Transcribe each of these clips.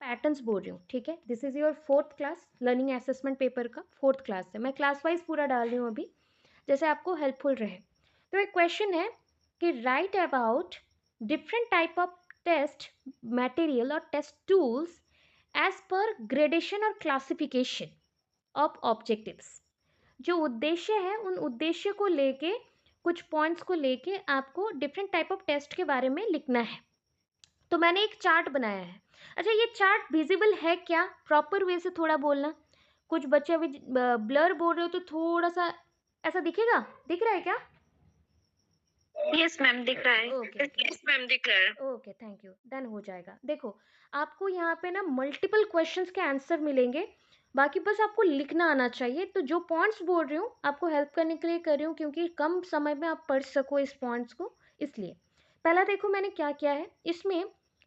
Patterns बोल रही हूँ, ठीक है। This is your 4th class learning assessment paper का 4th क्लास है, मैं क्लास वाइज पूरा डाल रही हूँ अभी, जैसे आपको हेल्पफुल रहे। तो एक क्वेश्चन है कि write about different type of test material और test tools as per gradation और क्लासिफिकेशन ऑफ ऑब्जेक्टिव्स। जो उद्देश्य है उन उद्देश्य को लेके, कुछ पॉइंट्स को लेके आपको डिफरेंट टाइप ऑफ टेस्ट के बारे में लिखना है। तो मैंने एक चार्ट बनाया है। अच्छा, ये चार्ट विजिबल है क्या? प्रॉपर वे से थोड़ा बोलना। कुछ बच्चे अभी ब्लर बोल रहे हो तो थोड़ा सा ऐसा दिखेगा, दिख रहा है क्या? यस मैम, दिख रहा है। ओके यस मैम, दिख रहा है। ओके, थैंक यू, डन हो जाएगा। देखो, आपको यहाँ पे ना मल्टीपल क्वेश्चंस के आंसर मिलेंगे, बाकी बस आपको लिखना आना चाहिए। तो जो पॉइंट्स बोल रही हूँ आपको हेल्प करने के लिए कर रही हूँ, क्योंकि कम समय में आप पढ़ सको इस पॉइंट्स को, इसलिए। पहला देखो मैंने क्या किया है, इसमें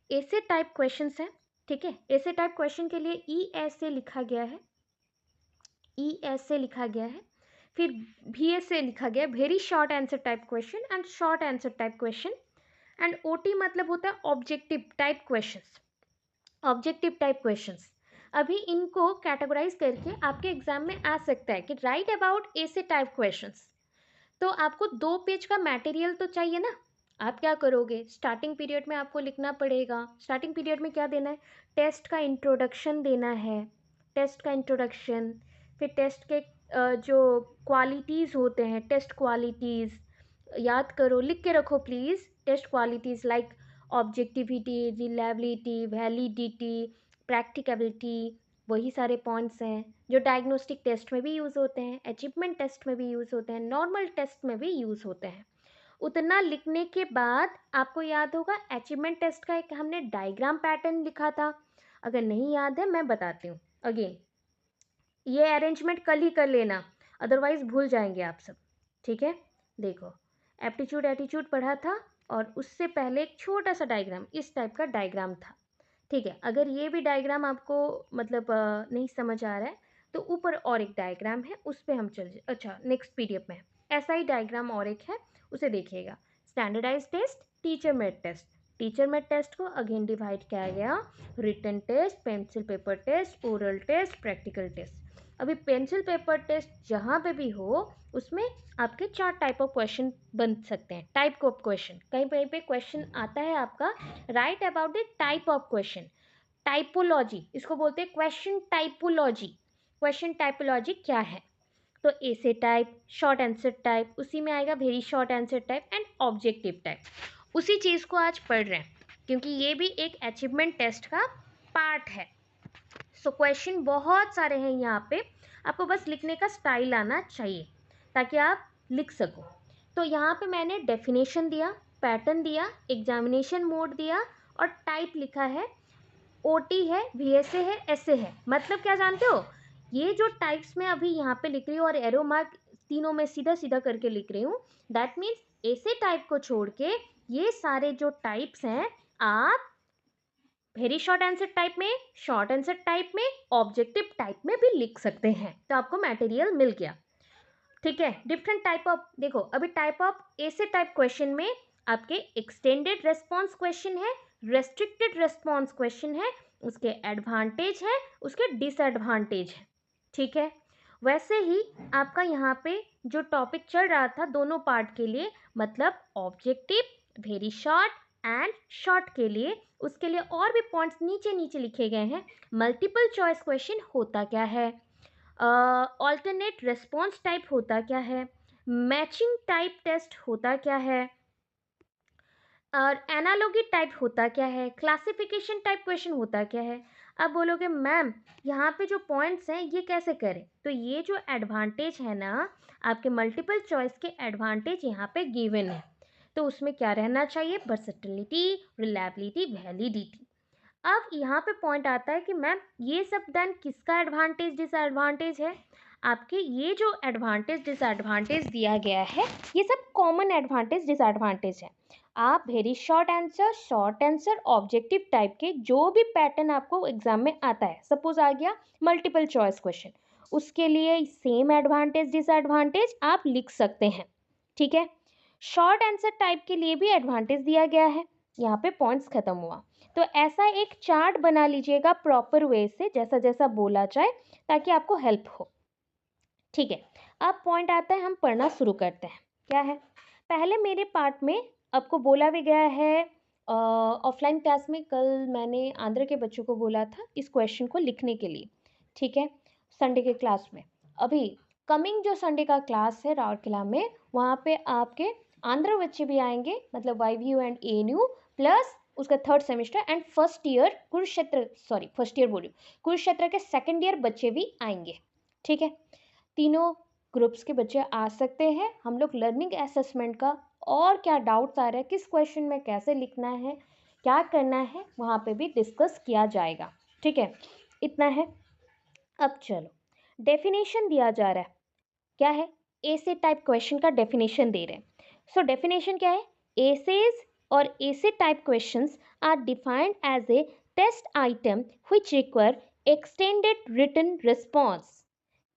ऐसे टाइप क्वेश्चंस हैं, ठीक है। ऐसे टाइप क्वेश्चन के लिए ई ऐसे लिखा गया है, ई ऐसे लिखा गया है, फिर भी ऐसे लिखा गया है, very short answer type question and short answer type question. And OT मतलब होता है objective type questions, objective type questions. अभी इनको कैटेगराइज करके आपके एग्जाम में आ सकता है कि राइट अबाउट ऐसे टाइप क्वेश्चंस। तो आपको 2 पेज का मटेरियल तो चाहिए ना। आप क्या करोगे, स्टार्टिंग पीरियड में आपको लिखना पड़ेगा। स्टार्टिंग पीरियड में क्या देना है, टेस्ट का इंट्रोडक्शन देना है, टेस्ट का इंट्रोडक्शन। फिर टेस्ट के जो क्वालिटीज़ होते हैं, टेस्ट क्वालिटीज़ याद करो, लिख के रखो please. Test qualities like objectivity, reliability, validity, practicability, वही सारे पॉइंट्स हैं जो डायग्नोस्टिक टेस्ट में भी यूज़ होते हैं, अचीवमेंट टेस्ट में भी यूज़ होते हैं, नॉर्मल टेस्ट में भी यूज़ होते हैं। उतना लिखने के बाद आपको याद होगा अचीवमेंट टेस्ट का एक हमने डायग्राम पैटर्न लिखा था। अगर नहीं याद है मैं बताती हूँ अगेन, ये अरेंजमेंट कल ही कर लेना, अदरवाइज भूल जाएंगे आप सब, ठीक है। देखो, एप्टीट्यूड एटीट्यूड पढ़ा था और उससे पहले एक छोटा सा डायग्राम, इस टाइप का डायग्राम था, ठीक है। अगर ये भी डायग्राम आपको मतलब नहीं समझ आ रहा है तो ऊपर और एक डायग्राम है, उस पर हम चल, अच्छा नेक्स्ट पीडीएफ में ऐसा ही डायग्राम और एक है, उसे देखिएगा। Standardise test, teacher made test. Teacher made test को अगेन डिवाइड किया गया, written test, pencil paper test, oral test, practical test. अभी पेंसिल पेपर टेस्ट जहाँ पे भी हो उसमें आपके 4 टाइप ऑफ क्वेश्चन बन सकते हैं, टाइप ऑफ क्वेश्चन। कहीं कहीं पे क्वेश्चन आता है आपका right about the type of question, typology इसको बोलते हैं, क्वेश्चन टाइपोलॉजी। क्वेश्चन टाइपोलॉजी क्या है, तो ऐसे टाइप, शॉर्ट आंसर टाइप, उसी में आएगा very short answer type and objective type. उसी चीज़ को आज पढ़ रहे हैं, क्योंकि ये भी एक अचीवमेंट टेस्ट का पार्ट है। सो क्वेश्चन बहुत सारे हैं यहाँ पे, आपको बस लिखने का स्टाइल आना चाहिए ताकि आप लिख सको। तो यहाँ पे मैंने डेफिनेशन दिया, पैटर्न दिया, एग्जामिनेशन मोड दिया और टाइप लिखा है, ओटी है, वीएसए है, एसए है। मतलब क्या जानते हो, ये जो टाइप्स में अभी यहाँ पे लिख रही हूँ और एरो मार्क तीनों में सीधा सीधा करके लिख रही हूँ, दैट मीन्स ऐसे टाइप को छोड़ के ये सारे जो टाइप्स हैं आप वेरी शॉर्ट आंसर टाइप में, शॉर्ट आंसर टाइप में, ऑब्जेक्टिव टाइप में भी लिख सकते हैं। तो आपको मटेरियल मिल गया, ठीक है। डिफरेंट टाइप ऑफ, देखो अभी टाइप ऑफ ऐसे टाइप क्वेश्चन में आपके एक्सटेंडेड रेस्पॉन्स क्वेश्चन है, रेस्ट्रिक्टेड रेस्पॉन्स क्वेश्चन है, उसके एडवांटेज है, उसके डिसएडवांटेज है, ठीक है। वैसे ही आपका यहाँ पे जो टॉपिक चल रहा था दोनों पार्ट के लिए, मतलब objective, very short and short के लिए, उसके लिए और भी पॉइंट्स नीचे नीचे लिखे गए हैं। मल्टीपल चॉइस क्वेश्चन होता क्या है, ऑल्टरनेट रेस्पॉन्स टाइप होता क्या है, मैचिंग टाइप टेस्ट होता क्या है, और एनालॉगी टाइप होता क्या है, क्लासिफिकेशन टाइप क्वेश्चन होता क्या है। अब बोलोगे मैम यहाँ पे जो पॉइंट्स हैं ये कैसे करें, तो ये जो एडवांटेज है ना, आपके मल्टीपल चॉइस के एडवांटेज यहाँ पे गिवन है। तो उसमें क्या रहना चाहिए, वर्सेटिलिटी, रिलायबिलिटी, वैलिडिटी। अब यहाँ पे पॉइंट आता है कि मैम ये सब देन किसका एडवांटेज डिसएडवांटेज है, आपके ये जो एडवांटेज डिसएडवांटेज दिया गया है ये सब कॉमन एडवांटेज डिसएडवांटेज है। आप very short answer, short answer, objective type के जो भी पैटर्न आपको एग्जाम में आता है, सपोज आ गया मल्टीपल चॉइस क्वेश्चन, उसके लिए सेम एडवांटेज डिसएडवांटेज आप लिख सकते हैं, ठीक है। शॉर्ट आंसर टाइप के लिए भी एडवांटेज दिया गया है, यहाँ पे पॉइंट्स खत्म हुआ। तो ऐसा एक चार्ट बना लीजिएगा प्रॉपर वे से, जैसा जैसा बोला जाए, ताकि आपको हेल्प हो। ठीक है, अब पॉइंट आता है, हम पढ़ना शुरू करते हैं। क्या है, पहले मेरे पार्ट में आपको बोला भी गया है, ऑफलाइन क्लास में कल मैंने आंध्र के बच्चों को बोला था इस क्वेश्चन को लिखने के लिए। ठीक है, संडे के क्लास में। अभी कमिंग जो संडे का क्लास है राउरकेला में, वहाँ पे आपके आंध्र बच्चे भी आएंगे, मतलब YVU एंड ANU, प्लस उसका third semester and first year Kurukshetra, sorry first year बोल रही हूँ, कुरुक्षेत्र के सेकेंड ईयर बच्चे भी आएंगे। ठीक है, तीनों ग्रुप्स के बच्चे आ सकते हैं। हम लोग लर्निंग असेसमेंट का और क्या डाउट्स आ रहे हैं, किस क्वेश्चन में कैसे लिखना है, क्या करना है, वहाँ पे भी डिस्कस किया जाएगा। ठीक है, इतना है। अब चलो, डेफिनेशन दिया जा रहा है। क्या है, ऐसे टाइप क्वेश्चन का डेफिनेशन दे रहे हैं। सो डेफिनेशन क्या है, एसेज और essay type questions are defined as a test item which require extended written response.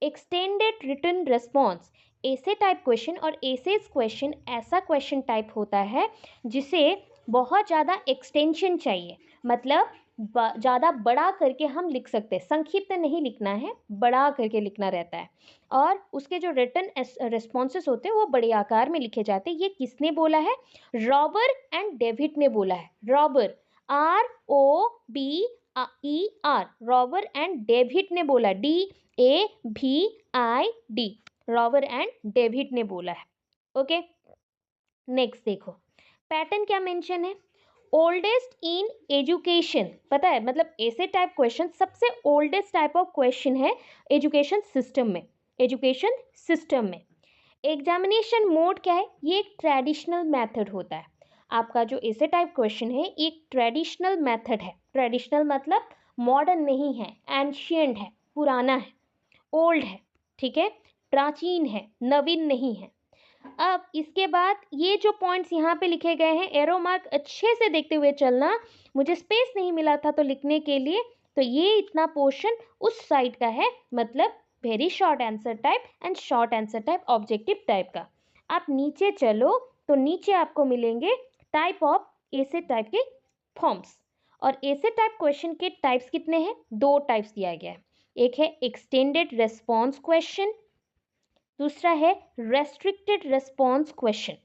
Extended written response, essay type question और एसेज क्वेश्चन ऐसा क्वेश्चन टाइप होता है जिसे बहुत ज़्यादा एक्सटेंशन चाहिए, मतलब ज़्यादा बड़ा करके हम लिख सकते हैं, संक्षिप्त नहीं लिखना है, बड़ा करके लिखना रहता है, और उसके जो रिटन रिस्पॉन्सेस होते हैं वो बड़े आकार में लिखे जाते हैं। ये किसने बोला है, रॉबर एंड डेविड ने बोला है। Robber, ROBER, robber and David ने बोला, DAVID, रॉबर एंड डेविड ने बोला है। ओके, नेक्स्ट देखो, पैटर्न क्या मेंशन है, ओल्डेस्ट इन एजुकेशन, पता है, मतलब ऐसे टाइप क्वेश्चन सबसे ओल्डेस्ट टाइप ऑफ क्वेश्चन है एजुकेशन सिस्टम में। एजुकेशन सिस्टम में एग्जामिनेशन मोड क्या है, ये एक ट्रेडिशनल मेथड होता है। आपका जो ऐसे टाइप क्वेश्चन है एक ट्रेडिशनल मेथड है। ट्रेडिशनल मतलब मॉडर्न नहीं है, एंशियंट है, पुराना है, ओल्ड है। ठीक है, प्राचीन है, नवीन नहीं है। अब इसके बाद ये जो पॉइंट्स यहाँ पे लिखे गए हैं, एरो मार्क अच्छे से देखते हुए चलना, मुझे स्पेस नहीं मिला था तो लिखने के लिए, तो ये इतना पोर्शन उस साइड का है, मतलब very short answer type and short answer type, objective type का। आप नीचे चलो तो नीचे आपको मिलेंगे टाइप ऑफ ऐसे टाइप के फॉर्म्स, और ऐसे टाइप क्वेश्चन के टाइप्स कितने हैं, दो टाइप्स दिया गया है। एक है एक्सटेंडेड रेस्पॉन्स क्वेश्चन, दूसरा है रेस्ट्रिक्टेड रेस्पॉन्स क्वेश्चन।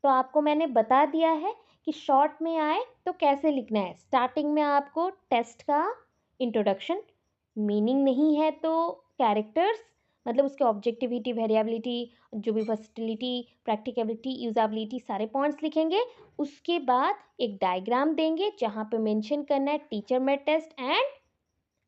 तो आपको मैंने बता दिया है कि शॉर्ट में आए तो कैसे लिखना है। स्टार्टिंग में आपको टेस्ट का इंट्रोडक्शन, मीनिंग नहीं है तो कैरेक्टर्स, मतलब उसके ऑब्जेक्टिविटी, वेरिएबिलिटी, जो भी वर्सेटिलिटी, प्रैक्टिकेबिलिटी, यूजेबिलिटी, सारे पॉइंट्स लिखेंगे। उसके बाद एक डायग्राम देंगे जहाँ पे मेंशन करना है टीचर मेड टेस्ट एंड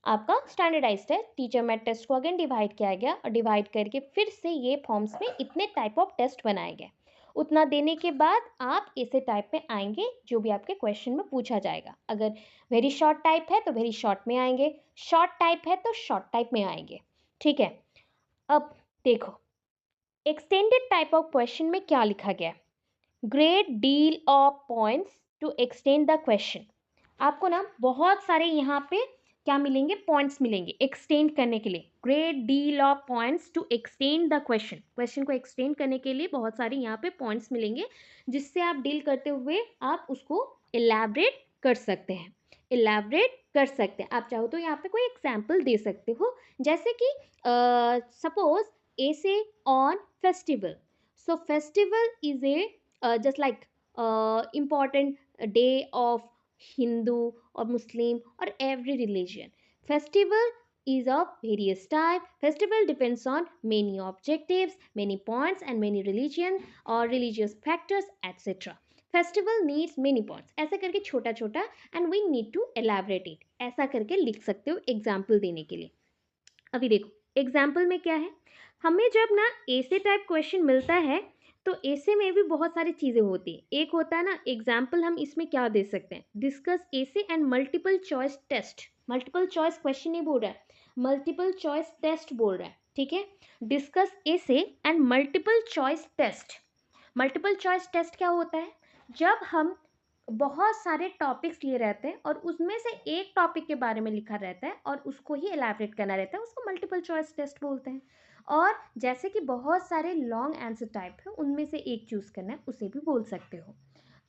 आपका स्टैंडर्डाइज्ड है। टीचर मेड टेस्ट को अगेन डिवाइड किया गया, और डिवाइड करके फिर से ये फॉर्म्स में इतने टाइप ऑफ टेस्ट बनाए गए। उतना देने के बाद आप ऐसे टाइप में आएंगे जो भी आपके क्वेश्चन में पूछा जाएगा। अगर वेरी शॉर्ट टाइप है तो वेरी शॉर्ट में आएंगे, शॉर्ट टाइप है तो शॉर्ट टाइप में आएंगे। ठीक है, अब देखो एक्सटेंडेड टाइप ऑफ क्वेश्चन में क्या लिखा गया है, great deal of points to extend the question. आपको ना बहुत सारे यहाँ पे क्या मिलेंगे, पॉइंट्स मिलेंगे एक्सटेंड करने के लिए। Great deal of points to extend the question, question को एक्सटेंड करने के लिए बहुत सारे यहाँ पे पॉइंट्स मिलेंगे, जिससे आप डील करते हुए आप उसको इलैबोरेट कर सकते हैं। इलैबोरेट कर सकते हैं, आप चाहो तो यहाँ पे कोई एग्जाम्पल दे सकते हो, जैसे कि सपोज ऐसे on festival. So festival is a just like important day of Hindu or Muslim or every religion. Festival is of various type. Festival depends on many objectives, many points and many religion or religious factors etc. Festival needs many points, ऐसा करके छोटा छोटा and we need to elaborate it, ऐसा करके लिख सकते हो example देने के लिए। अभी देखो एग्जाम्पल में क्या है, हमें जब ना ऐसे टाइप क्वेश्चन मिलता है तो ऐसे में भी बहुत सारी चीज़ें होती है। एक होता है ना एग्जाम्पल, हम इसमें क्या दे सकते हैं, discuss essay and multiple choice test. Multiple choice question नहीं बोल रहा है, मल्टीपल चॉइस टेस्ट बोल रहा है। ठीक है, discuss essay and multiple choice test. Multiple choice test क्या होता है, जब हम बहुत सारे टॉपिक्स लिए रहते हैं और उसमें से एक टॉपिक के बारे में लिखा रहता है और उसको ही एलैबोरेट करना रहता है, उसको मल्टीपल चॉइस टेस्ट बोलते हैं। और जैसे कि बहुत सारे लॉन्ग आंसर टाइप है, उनमें से एक चूज करना है, उसे भी बोल सकते हो।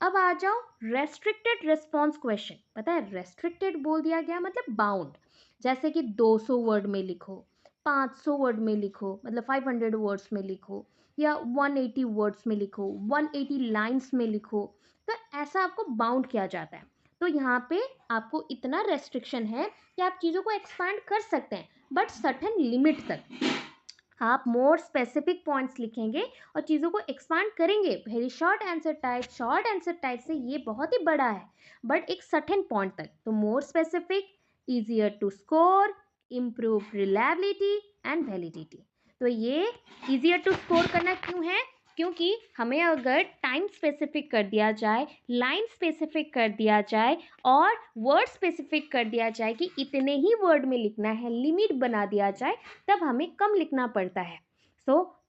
अब आ जाओ रेस्ट्रिक्टेड रिस्पॉन्स क्वेश्चन। पता है रेस्ट्रिक्टेड बोल दिया गया मतलब बाउंड, जैसे कि 200 वर्ड में लिखो, 500 वर्ड में लिखो, मतलब 500 वर्ड्स में लिखो, या 180 वर्ड्स में लिखो, 180 लाइन्स में लिखो। तो ऐसा आपको बाउंड किया जाता है। तो यहाँ पे आपको इतना रेस्ट्रिक्शन है कि आप चीज़ों को एक्सपांड कर सकते हैं बट सर्टेन लिमिट तक। आप मोर स्पेसिफिक पॉइंट्स लिखेंगे और चीज़ों को एक्सपांड करेंगे। वेरी शॉर्ट आंसर टाइप से ये बहुत ही बड़ा है बट एक सर्टेन पॉइंट तक। तो more specific, easier to score, improve reliability and validity. तो ये ईजियर टू स्कोर करना क्यों है? क्योंकि हमें अगर टाइम स्पेसिफिक कर दिया जाए, लाइन स्पेसिफिक कर दिया जाए और वर्ड स्पेसिफिक कर दिया जाए कि इतने ही वर्ड में लिखना है, लिमिट बना दिया जाए, तब हमें कम लिखना पड़ता है।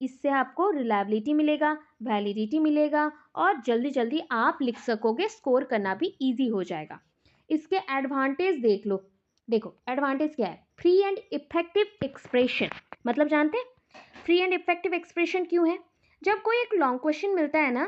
इससे आपको रिलायबिलिटी मिलेगा, वैलिडिटी मिलेगा और जल्दी जल्दी आप लिख सकोगे, स्कोर करना भी ईजी हो जाएगा। इसके एडवांटेज देख लो। देखो एडवांटेज क्या है? Free and effective expression. मतलब जानते हैं फ्री एंड इफेक्टिव एक्सप्रेशन क्यों है? जब कोई एक लॉन्ग क्वेश्चन मिलता है ना,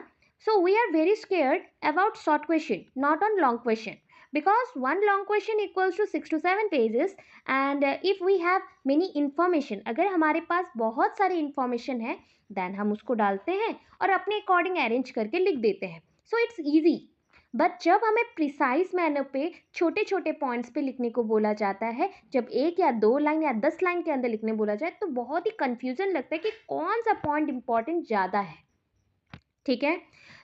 so we are very scared about short question, not on long question, because one long question equals to 6 to 7 pages and if we have many information, अगर हमारे पास बहुत सारे information है then हम उसको डालते हैं और अपने अकॉर्डिंग अरेंज करके लिख देते हैं, सो इट्स ईजी। बट जब हमें प्रिसाइज मैनर पे छोटे छोटे पॉइंट्स पे लिखने को बोला जाता है, जब 1 या 2 लाइन या 10 लाइन के अंदर लिखने बोला जाए, तो बहुत ही कन्फ्यूजन लगता है कि कौन सा पॉइंट इंपॉर्टेंट ज़्यादा है। ठीक है,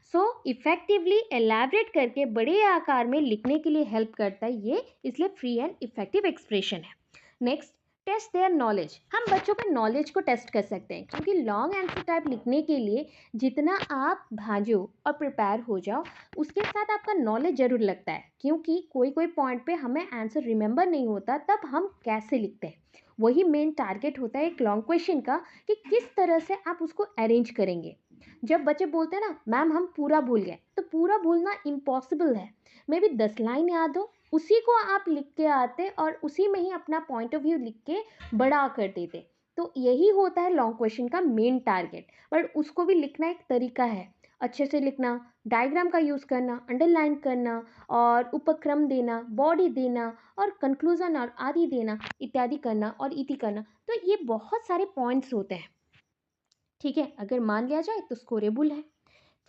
सो इफेक्टिवली एलैबोरेट करके बड़े आकार में लिखने के लिए हेल्प करता है ये, इसलिए फ्री एंड इफेक्टिव एक्सप्रेशन है। Next, test their knowledge. हम बच्चों के नॉलेज को टेस्ट कर सकते हैं, क्योंकि लॉन्ग आंसर टाइप लिखने के लिए जितना आप भाजो और प्रिपेयर हो जाओ, उसके साथ आपका नॉलेज जरूर लगता है, क्योंकि कोई कोई पॉइंट पे हमें आंसर रिमेंबर नहीं होता, तब हम कैसे लिखते हैं। वही मेन टारगेट होता है एक लॉन्ग क्वेश्चन का, कि किस तरह से आप उसको अरेंज करेंगे। जब बच्चे बोलते हैं ना मैम हम पूरा भूल गए, तो पूरा भूलना इम्पॉसिबल है। मे बी 10 लाइन याद हो, उसी को आप लिख के आते और उसी में ही अपना पॉइंट ऑफ व्यू लिख के बड़ा कर देते। तो यही होता है लॉन्ग क्वेश्चन का मेन टारगेट, बट उसको भी लिखना एक तरीका है, अच्छे से लिखना, डायग्राम का यूज़ करना, अंडरलाइन करना और उपक्रम देना, बॉडी देना और कंक्लूजन और आदि देना, इत्यादि करना और इति करना। तो ये बहुत सारे पॉइंट्स होते हैं। ठीक है, अगर मान लिया जाए तो स्कोरेबल है।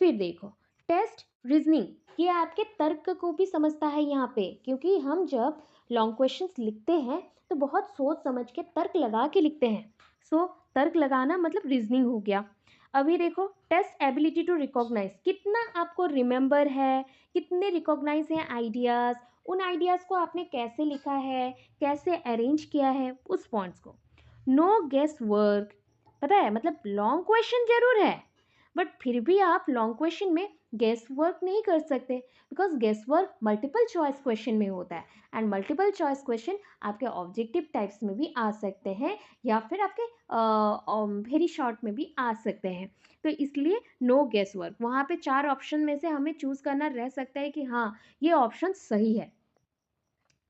फिर देखो टेस्ट रीजनिंग, ये आपके तर्क को भी समझता है यहाँ पे, क्योंकि हम जब लॉन्ग क्वेश्चंस लिखते हैं तो बहुत सोच समझ के तर्क लगा के लिखते हैं। तर्क लगाना मतलब रीजनिंग हो गया। अभी देखो टेस्ट एबिलिटी टू रिकॉग्नाइज, कितना आपको रिमेंबर है, कितने रिकॉग्नाइज हैं आइडियाज़, उन आइडियाज़ को आपने कैसे लिखा है, कैसे अरेंज किया है उस पॉइंट्स को। नो गेस वर्क, पता है मतलब लॉन्ग क्वेश्चन जरूर है बट फिर भी आप लॉन्ग क्वेश्चन में गेस वर्क नहीं कर सकते, because guess work multiple choice question में होता है एंड मल्टीपल चॉइस क्वेश्चन आपके ऑब्जेक्टिव टाइप्स में भी आ सकते हैं या फिर आपके वेरी शॉर्ट में भी आ सकते हैं। तो इसलिए नो गेस वर्क, वहाँ पे 4 ऑप्शन में से हमें चूज करना रह सकता है कि हाँ ये ऑप्शन सही है।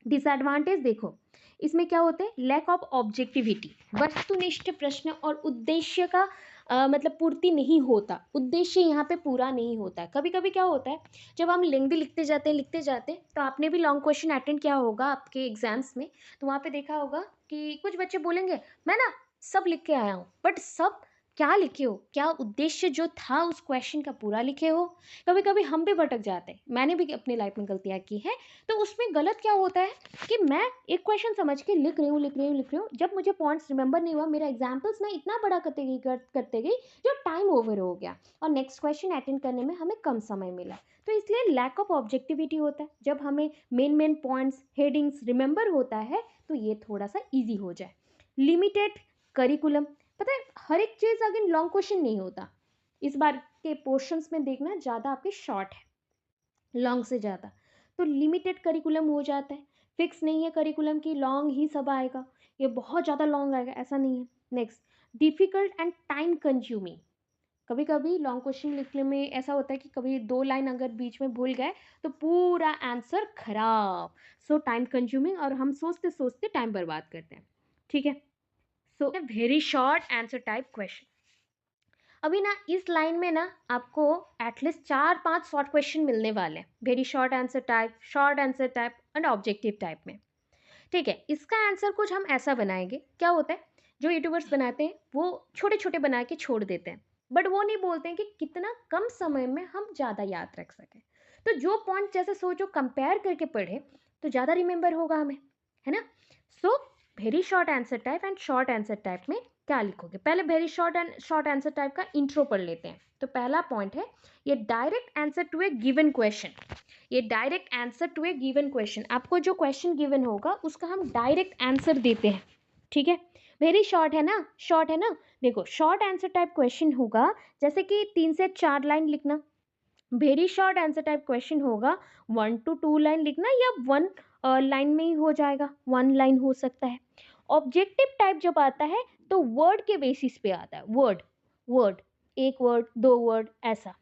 डिसएडवांटेज देखो, इसमें क्या होते हैं, लैक ऑफ ऑब्जेक्टिविटी, वस्तुनिष्ठ प्रश्न और उद्देश्य का मतलब पूर्ति नहीं होता, उद्देश्य यहाँ पे पूरा नहीं होता है। कभी कभी क्या होता है, जब हम लेंदी लिखते जाते हैं, तो आपने भी लॉन्ग क्वेश्चन अटेंड किया होगा आपके एग्जाम्स में, तो वहाँ पे देखा होगा कि कुछ बच्चे बोलेंगे मैं ना सब लिख के आया हूँ, बट सब क्या लिखे हो, क्या उद्देश्य जो था उस क्वेश्चन का पूरा लिखे हो। कभी कभी हम भी भटक जाते हैं, मैंने भी अपनी लाइफ में गलतियाँ की है। तो उसमें गलत क्या होता है कि मैं एक क्वेश्चन समझ के लिख रही हूँ, जब मुझे पॉइंट्स रिमेंबर नहीं हुआ, मेरा एग्जाम्पल्स मैं इतना बड़ा करते गई जो टाइम ओवर हो गया और नेक्स्ट क्वेश्चन अटेंड करने में हमें कम समय मिला। तो इसलिए लैक ऑफ ऑब्जेक्टिविटी होता है। जब हमें मेन पॉइंट्स हेडिंग्स रिमेंबर होता है तो ये थोड़ा सा ईजी हो जाए। लिमिटेड करिकुलम, पता है हर एक चीज़ अगेन लॉन्ग क्वेश्चन नहीं होता, इस बार के पोर्शंस में देखना ज़्यादा आपके शॉर्ट है लॉन्ग से ज़्यादा, तो लिमिटेड करिकुलम हो जाता है। फिक्स नहीं है करिकुलम की लॉन्ग ही सब आएगा, ये बहुत ज़्यादा लॉन्ग आएगा ऐसा नहीं है। Next, difficult and time consuming, कभी कभी लॉन्ग क्वेश्चन लिखने में ऐसा होता है कि कभी 2 लाइन अगर बीच में भूल गए तो पूरा आंसर खराब। टाइम कंज्यूमिंग और हम सोचते सोचते टाइम बर्बाद करते हैं। ठीक है, very short answer type question. अभी ना इस लाइन में ना आपको एटलीस्ट 4-5 शॉर्ट क्वेश्चन मिलने वाले हैं, very short answer type, short answer type and objective type में। ठीक है, इसका आंसर कुछ हम ऐसा बनाएंगे। क्या होता है, जो यूट्यूबर्स बनाते हैं वो छोटे छोटे बना के छोड़ देते हैं, बट वो नहीं बोलते हैं कि कितना कम समय में हम ज़्यादा याद रख सकें। तो जो पॉइंट जैसे सोचो कंपेयर करके पढ़े तो ज़्यादा रिमेंबर होगा हमें, है ना। So very short answer type and short answer type में क्या लिखोगे, पहले very short and short answer type का इंट्रो पढ़ लेते हैं। तो पहला पॉइंट है, ये direct answer to a given question. ये direct answer to a given question, आपको जो क्वेश्चन गिवन होगा उसका हम डायरेक्ट आंसर देते हैं। ठीक है, वेरी शॉर्ट है ना, शॉर्ट है ना। देखो शॉर्ट आंसर टाइप क्वेश्चन होगा जैसे कि 3 से 4 लाइन लिखना। Very short answer type question होगा 1 to 2 लाइन लिखना, या 1 लाइन में ही हो जाएगा, 1 लाइन हो सकता है। ऑब्जेक्टिव टाइप जब आता है तो वर्ड के बेसिस पे आता है, वर्ड वर्ड, 1 वर्ड 2 वर्ड ऐसा।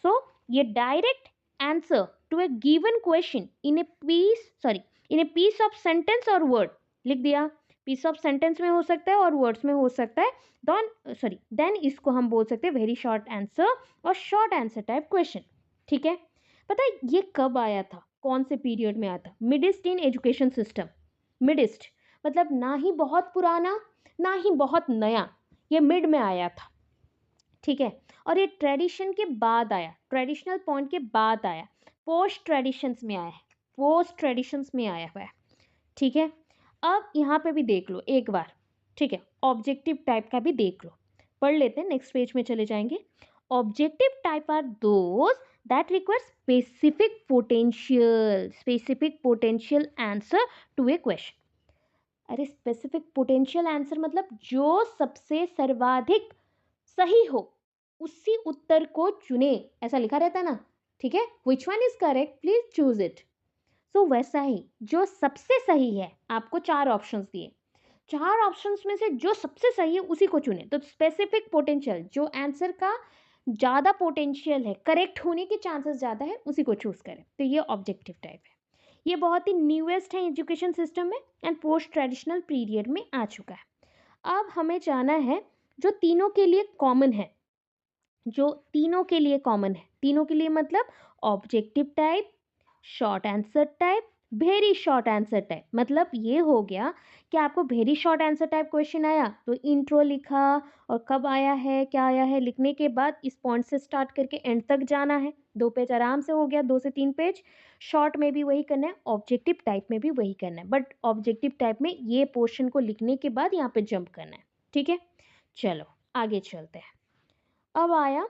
सो ये direct answer to a given question in a piece of sentence और वर्ड लिख दिया। पीस ऑफ सेंटेंस में हो सकता है और वर्ड्स में हो सकता है। देन इसको हम बोल सकते हैं वेरी शॉर्ट आंसर और शॉर्ट आंसर टाइप क्वेश्चन। ठीक है, पता है ये कब आया था, कौन से पीरियड में आया था? मिडिस्ट इन एजुकेशन सिस्टम। मिडिस्ट मतलब ना ही बहुत पुराना ना ही बहुत नया, ये मिड में आया था। ठीक है, और ये ट्रेडिशन के बाद आया, ट्रेडिशनल पॉइंट के बाद आया, पोस्ट ट्रेडिशंस में आया है, पोस्ट ट्रेडिशंस में आया हुआ है। ठीक है, अब यहाँ पे भी देख लो एक बार। ठीक है, ऑब्जेक्टिव टाइप का भी देख लो, पढ़ लेते हैं, नेक्स्ट पेज में चले जाएंगे। Objective type are those that require specific potential answer to a question. अरे स्पेसिफिक पोटेंशियल आंसर मतलब जो सबसे सर्वाधिक सही हो उसी उत्तर को चुने, ऐसा लिखा रहता है ना। ठीक है, which one is correct please choose it. So वैसा ही जो सबसे सही है, आपको 4 ऑप्शंस दिए, 4 ऑप्शंस में से जो सबसे सही है उसी को चुने। तो स्पेसिफिक पोटेंशियल, जो आंसर का ज़्यादा पोटेंशियल है, करेक्ट होने के चांसेस ज़्यादा है, उसी को चूज करें। तो ये ऑब्जेक्टिव टाइप है, ये बहुत ही न्यूएस्ट है एजुकेशन सिस्टम में एंड पोस्ट ट्रेडिशनल पीरियड में आ चुका है। अब हमें जाना है जो तीनों के लिए कॉमन है, जो तीनों के लिए कॉमन है, तीनों के लिए मतलब objective type, short answer type, very short answer type. मतलब ये हो गया कि आपको very short answer type question आया तो इंट्रो लिखा और कब आया है क्या आया है लिखने के बाद इस पॉइंट से स्टार्ट करके एंड तक जाना है। 2 पेज आराम से हो गया, 2 से 3 पेज। शॉर्ट में भी वही करना है, ऑब्जेक्टिव टाइप में भी वही करना है, बट ऑब्जेक्टिव टाइप में ये पोर्शन को लिखने के बाद यहाँ पे जंप करना है। ठीक है, चलो आगे चलते हैं। अब आया